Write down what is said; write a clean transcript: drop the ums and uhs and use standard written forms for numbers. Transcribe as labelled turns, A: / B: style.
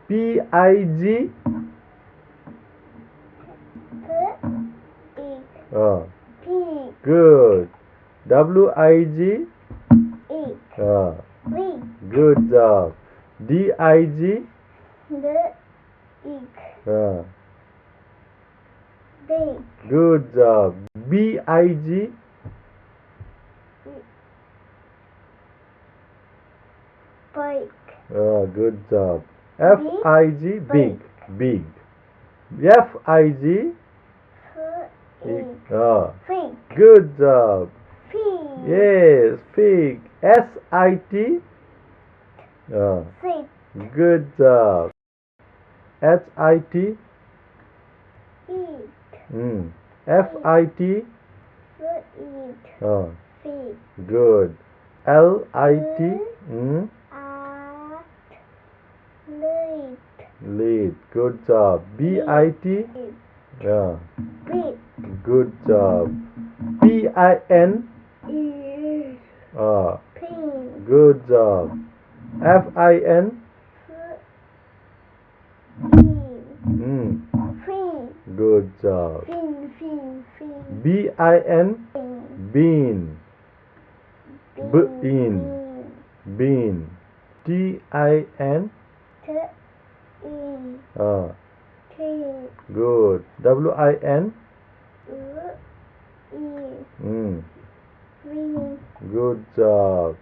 A: P-I-G.
B: Pig.
A: Good. W-I-G.
B: Egg. Wig.
A: Good job. D-I-G.
B: The egg. Big.
A: Good job. B-I-G.
B: Bike.
A: Good job. F-I-G. Big. Big. F-I-G.
B: Fig.
A: Good job.
B: Pig.
A: Yes, fig. S-I-T.
B: Sit.
A: Good job. H-I-T.
B: Eat.
A: F-I-T.
B: Eat. Feed.
A: Good. L-I-T.
B: At. Lead.
A: Lead. Good job. B-I-T.
B: Beat.
A: Good job. P-I-N.
B: Pin.
A: Good job. F-I-N.
B: Fin.
A: Good job.
B: Fin.
A: B-I-N. Bean. Bean. Bean. T-I-N. Good. W-I-N. Good job.